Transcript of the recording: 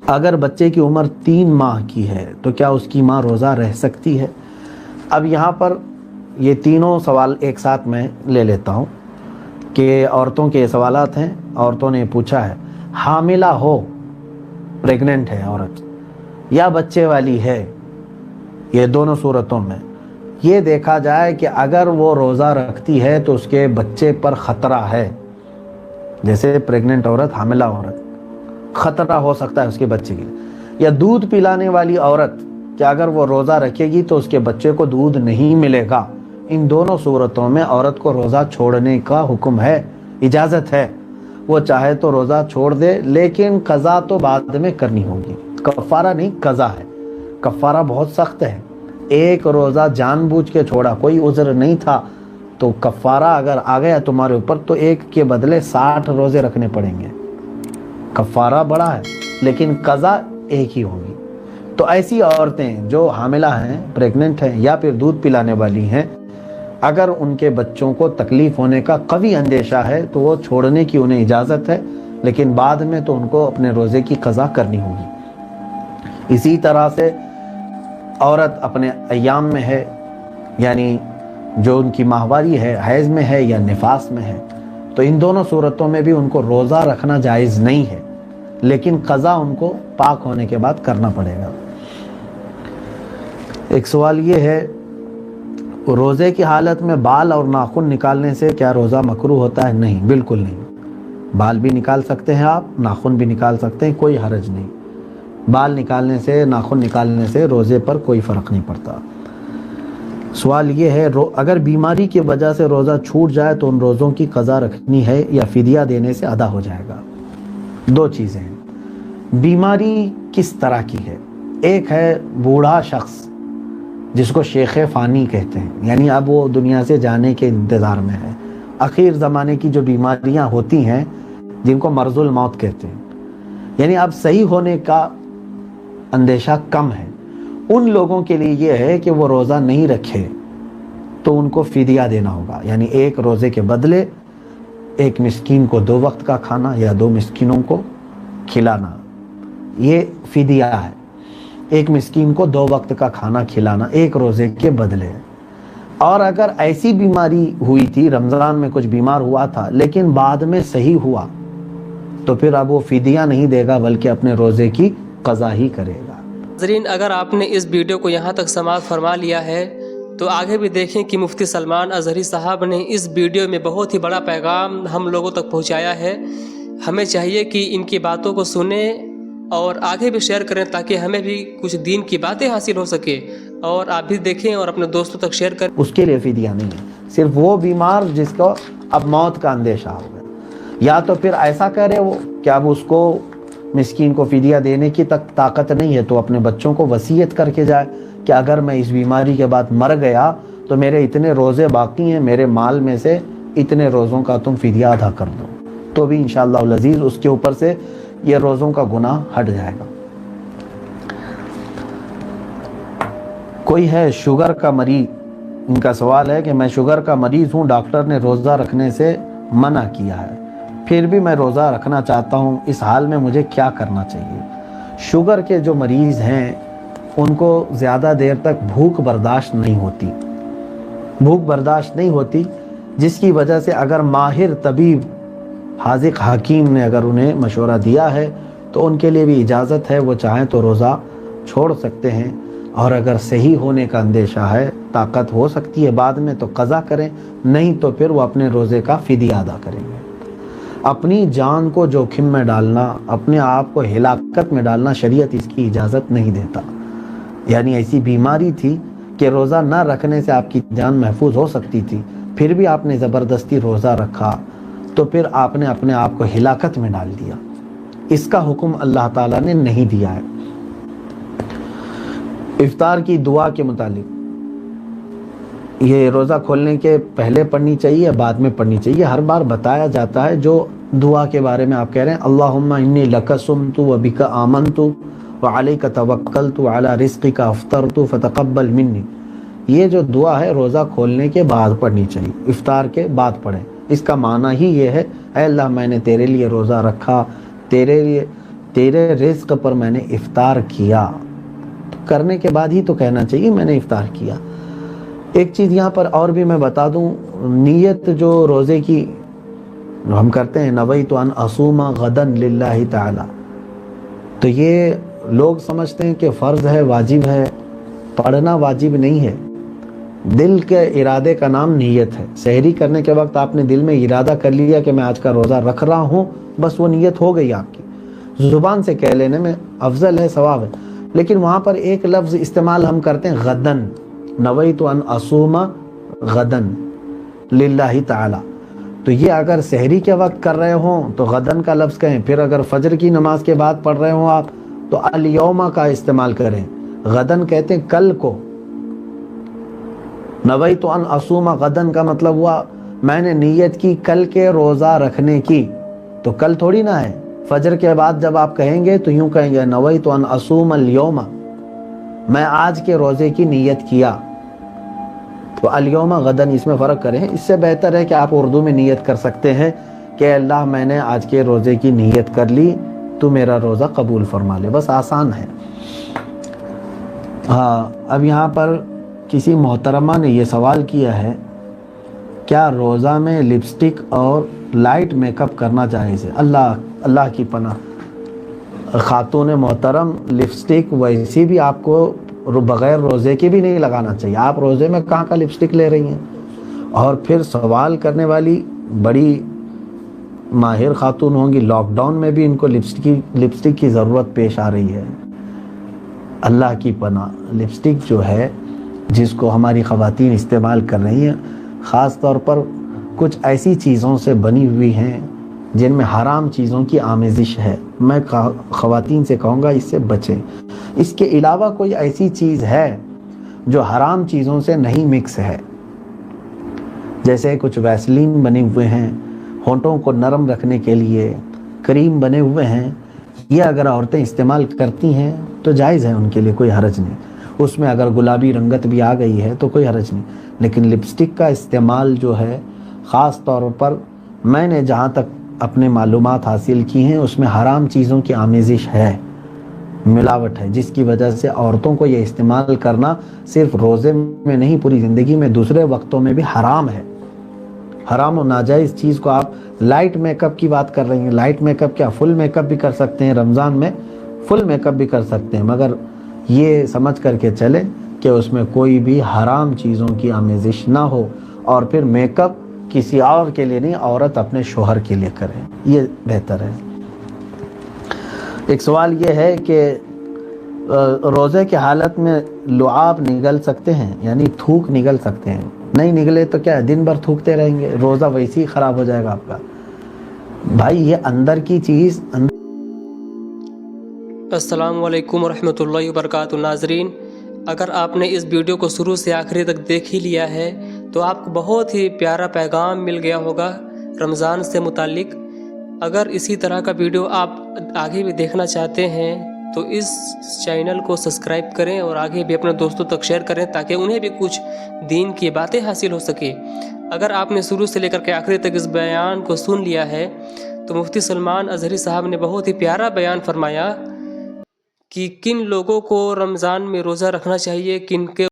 اگر بچے کی عمر 3 ماہ کی ہے تو کیا اس کی ماں روزہ رہ سکتی ہے؟ اب یہاں پر یہ تینوں سوال ایک ساتھ میں لے لیتا ہوں کہ عورتوں کے سوالات ہیں. عورتوں نے پوچھا ہے حاملہ ہو، پریگننٹ ہے عورت، یا بچے والی ہے، یہ دونوں صورتوں میں یہ دیکھا جائے کہ اگر وہ روزہ رکھتی ہے تو اس کے بچے پر خطرہ ہے. جیسے پریگننٹ عورت، حاملہ عورت، خطرہ ہو سکتا ہے اس کے بچے کے لیے. یا دودھ پلانے والی عورت کہ اگر وہ روزہ رکھے گی تو اس کے بچے کو دودھ نہیں ملے گا. ان دونوں صورتوں میں عورت کو روزہ چھوڑنے کا حکم ہے، اجازت ہے. وہ چاہے تو روزہ چھوڑ دے، لیکن قضا تو بعد میں کرنی ہوگی. کفارہ نہیں، قضا ہے. کفارہ بہت سخت ہے. ایک روزہ جان بوجھ کے چھوڑا، کوئی عذر نہیں تھا، تو کفارہ اگر آ گیا تمہارے اوپر تو ایک کے بدلے 60 روزے رکھنے پڑیں گے. کفارہ بڑا ہے لیکن قضا ایک ہی ہوگی. تو ایسی عورتیں جو حاملہ ہیں، پریگننٹ ہیں، یا پھر دودھ پلانے والی ہیں، اگر ان کے بچوں کو تکلیف ہونے کا قوی اندیشہ ہے تو وہ چھوڑنے کی انہیں اجازت ہے، لیکن بعد میں تو ان کو اپنے روزے کی قضا کرنی ہوگی. اسی طرح سے عورت اپنے ایام میں ہے، یعنی جو ان کی ماہواری ہے، حیض میں ہے یا نفاس میں ہے، تو ان دونوں صورتوں میں بھی ان کو روزہ رکھنا جائز نہیں ہے، لیکن قضا ان کو پاک ہونے کے بعد کرنا پڑے گا. ایک سوال یہ ہے، روزے کی حالت میں بال اور ناخن نکالنے سے کیا روزہ مکروہ ہوتا ہے؟ نہیں، بالکل نہیں. بال بھی نکال سکتے ہیں آپ، ناخن بھی نکال سکتے ہیں، کوئی حرج نہیں. بال نکالنے سے، ناخن نکالنے سے روزے پر کوئی فرق نہیں پڑتا. سوال یہ ہے، اگر بیماری کی وجہ سے روزہ چھوٹ جائے تو ان روزوں کی قضا رکھنی ہے یا فدیہ دینے سے ادا ہو جائے گا؟ دو چیزیں ہیں. بیماری کس طرح کی ہے؟ ایک ہے بوڑھا شخص جس کو شیخ فانی کہتے ہیں، یعنی اب وہ دنیا سے جانے کے انتظار میں ہے. اخیر زمانے کی جو بیماریاں ہوتی ہیں جن کو مرض الموت کہتے ہیں، یعنی اب صحیح ہونے کا اندیشہ کم ہے. ان لوگوں کے لیے یہ ہے کہ وہ روزہ نہیں رکھے تو ان کو فدیہ دینا ہوگا، یعنی ایک روزے کے بدلے ایک مسکین کو 2 وقت کا کھانا یا 2 مسکینوں کو کھلانا، یہ فدیہ ہے. ایک مسکین کو 2 وقت کا کھانا کھلانا ایک روزے کے بدلے. اور اگر ایسی بیماری ہوئی تھی، رمضان میں کچھ بیمار ہوا تھا لیکن بعد میں صحیح ہوا، تو پھر اب وہ فدیہ نہیں دے گا بلکہ اپنے روزے کی قضا ہی کرے گا. ناظرین، اگر آپ نے اس ویڈیو کو یہاں تک سماعت فرما لیا ہے تو آگے بھی دیکھیں کہ مفتی سلمان اظہری صاحب نے اس ویڈیو میں بہت ہی بڑا پیغام ہم لوگوں تک پہنچایا ہے. ہمیں چاہیے کہ ان کی باتوں کو سنیں اور آگے بھی شیئر کریں تاکہ ہمیں بھی کچھ دین کی باتیں حاصل ہو سکے، اور آپ بھی دیکھیں اور اپنے دوستوں تک شیئر کریں. اس کے لیے فدیہ نہیں ہے، صرف وہ بیمار جس کو اب موت کا اندیشہ ہو گیا، یا تو پھر ایسا کرے وہ کہ اب اس کو مسکین کو فدیہ دینے کی تک طاقت نہیں ہے تو اپنے بچوں کو وصیت کر کے جائے کہ اگر میں اس بیماری کے بعد مر گیا تو میرے اتنے روزے باقی ہیں، میرے مال میں سے اتنے روزوں کا تم فدیہ ادا کر دو، تو بھی انشاءاللہ العزیز اس کے اوپر سے یہ روزوں کا گناہ ہٹ جائے گا. کوئی ہے شوگر کا مریض، ان کا سوال ہے کہ میں شوگر کا مریض ہوں، ڈاکٹر نے روزہ رکھنے سے منع کیا ہے، پھر بھی میں روزہ رکھنا چاہتا ہوں، اس حال میں مجھے کیا کرنا چاہیے؟ شوگر کے جو مریض ہیں ان کو زیادہ دیر تک بھوک برداشت نہیں ہوتی، جس کی وجہ سے اگر ماہر طبیب، حاذق حکیم نے اگر انہیں مشورہ دیا ہے تو ان کے لیے بھی اجازت ہے، وہ چاہیں تو روزہ چھوڑ سکتے ہیں. اور اگر صحیح ہونے کا اندیشہ ہے، طاقت ہو سکتی ہے بعد میں، تو قضا کریں، نہیں تو پھر وہ اپنے روزے کا فدیہ ادا کریں گے. اپنی جان کو جوخم میں ڈالنا، اپنے آپ کو ہلاکت میں ڈالنا شریعت اس کی اجازت نہیں دیتا. یعنی ایسی بیماری تھی کہ روزہ نہ رکھنے سے آپ کی جان محفوظ ہو سکتی تھی، پھر بھی آپ نے زبردستی روزہ رکھا تو پھر آپ نے اپنے آپ کو ہلاکت میں ڈال دیا. اس کا حکم اللہ تعالیٰ نے نہیں دیا ہے. افطار کی دعا کے متعلق، یہ روزہ کھولنے کے پہلے پڑھنی چاہیے یا بعد میں پڑھنی چاہیے؟ ہر بار بتایا جاتا ہے. جو دعا کے بارے میں آپ کہہ رہے ہیں، اللہم انی لک صمت و بک آمنت وعلیک توکلت وعلی رزقک افطرت فتقبل منی، یہ جو دعا ہے روزہ کھولنے کے بعد پڑھنی چاہیے، افطار کے بعد پڑھیں. اس کا معنی ہی یہ ہے، اے اللہ میں نے تیرے لیے روزہ رکھا، تیرے لیے تیرے رزق پر میں نے افطار کیا، تو کرنے کے بعد ہی تو کہنا چاہیے میں نے افطار کیا۔ ایک چیز یہاں پر اور بھی میں بتا دوں، نیت جو روزے کی ہم کرتے ہیں، نویت ان اصوم غدا للہ تعالی، تو یہ لوگ سمجھتے ہیں کہ فرض ہے، واجب ہے۔ پڑھنا واجب نہیں ہے، دل کے ارادے کا نام نیت ہے۔ سحری کرنے کے وقت آپ نے دل میں ارادہ کر لیا کہ میں آج کا روزہ رکھ رہا ہوں، بس وہ نیت ہو گئی آپ کی۔ زبان سے کہہ لینے میں افضل ہے، ثواب ہے، لیکن وہاں پر ایک لفظ استعمال ہم کرتے ہیں غدن، نویت ان اصوم غدن للہ تعالی، تو یہ اگر سحری کے وقت کر رہے ہوں تو غدن کا لفظ کہیں، پھر اگر فجر کی نماز کے بعد پڑھ رہے ہوں آپ تو الیوم کا استعمال کریں۔ غدن کہتے ہیں کل کو، نویت ان اصوم غدن کا مطلب ہوا میں نے نیت کی کل کے روزہ رکھنے کی، تو کل تھوڑی نہ ہے۔ فجر کے بعد جب آپ کہیں گے تو یوں کہیں گے نویت ان اصوم الیوم، میں آج کے روزے کی نیت کیا، تو الیوم غدن اس میں فرق کریں۔ اس سے بہتر ہے کہ آپ اردو میں نیت کر سکتے ہیں کہ اللہ میں نے آج کے روزے کی نیت کر لی، تو میرا روزہ قبول فرما لے، بس آسان ہے۔ ہاں، اب یہاں پر کسی محترمہ نے یہ سوال کیا ہے، کیا روزہ میں لپسٹک اور لائٹ میک اپ کرنا جائز ہے؟ اللہ کی پناہ خاتون محترم، لپسٹک ویسی بھی آپ کو بغیر روزے کے بھی نہیں لگانا چاہیے۔ آپ روزے میں کہاں کا لپسٹک لے رہی ہیں؟ اور پھر سوال کرنے والی بڑی ماہر خاتون ہوں گی، لاک ڈاؤن میں بھی ان کو لپسٹک کی ضرورت پیش آ رہی ہے۔ اللہ کی پناہ، لپسٹک جو ہے جس کو ہماری خواتین استعمال کر رہی ہیں، خاص طور پر کچھ ایسی چیزوں سے بنی ہوئی ہیں جن میں حرام چیزوں کی آمیزش ہے۔ میں خواتین سے کہوں گا اس سے بچیں۔ اس کے علاوہ کوئی ایسی چیز ہے جو حرام چیزوں سے نہیں مکس ہے، جیسے کچھ ویسلین بنے ہوئے ہیں ہونٹوں کو نرم رکھنے کے لیے، کریم بنے ہوئے ہیں، یہ اگر عورتیں استعمال کرتی ہیں تو جائز ہے، ان کے لیے کوئی حرج نہیں۔ اس میں اگر گلابی رنگت بھی آ گئی ہے تو کوئی حرج نہیں، لیکن لپسٹک کا استعمال جو ہے، خاص طور پر میں نے جہاں تک اپنے معلومات حاصل کی ہیں، اس میں حرام چیزوں کی آمیزش ہے، ملاوٹ ہے، جس کی وجہ سے عورتوں کو یہ استعمال کرنا صرف روزے میں نہیں، پوری زندگی میں دوسرے وقتوں میں بھی حرام ہے۔ حرام و ناجائز چیز کو آپ لائٹ میک اپ کی بات کر رہی ہیں۔ لائٹ میک اپ کیا، فل میک اپ بھی کر سکتے ہیں، رمضان میں فل میک اپ بھی کر سکتے ہیں، مگر یہ سمجھ کر کے چلیں کہ اس میں کوئی بھی حرام چیزوں کی آمیزش نہ ہو، اور پھر میک اپ کسی اور کے لیے نہیں، عورت اپنے شوہر کے لیے کرے، یہ بہتر ہے۔ ایک سوال یہ ہے کہ روزے کے حالت میں لعاب نگل سکتے ہیں، یعنی تھوک نگل سکتے ہیں؟ نہیں نگلے تو کیا ہے، دن بھر تھوکتے رہیں گے، روزہ ویسے ہی خراب ہو جائے گا آپ کا۔ بھائی یہ اندر کی چیز السلام علیکم ورحمۃ اللہ وبرکاتہ۔ ناظرین، اگر آپ نے اس ویڈیو کو شروع سے آخری تک دیکھ ہی لیا ہے تو آپ کو بہت ہی پیارا پیغام مل گیا ہوگا رمضان سے متعلق۔ اگر اسی طرح کا ویڈیو آپ آگے بھی دیکھنا چاہتے ہیں تو اس چینل کو سبسکرائب کریں اور آگے بھی اپنے دوستوں تک شیئر کریں تاکہ انہیں بھی کچھ دین کی باتیں حاصل ہو سکے۔ اگر آپ نے شروع سے لے کر کے آخری تک اس بیان کو سن لیا ہے تو مفتی سلمان اظہری صاحب نے بہت ہی پیارا بیان فرمایا کہ کن لوگوں کو رمضان میں روزہ رکھنا چاہیے، کن کے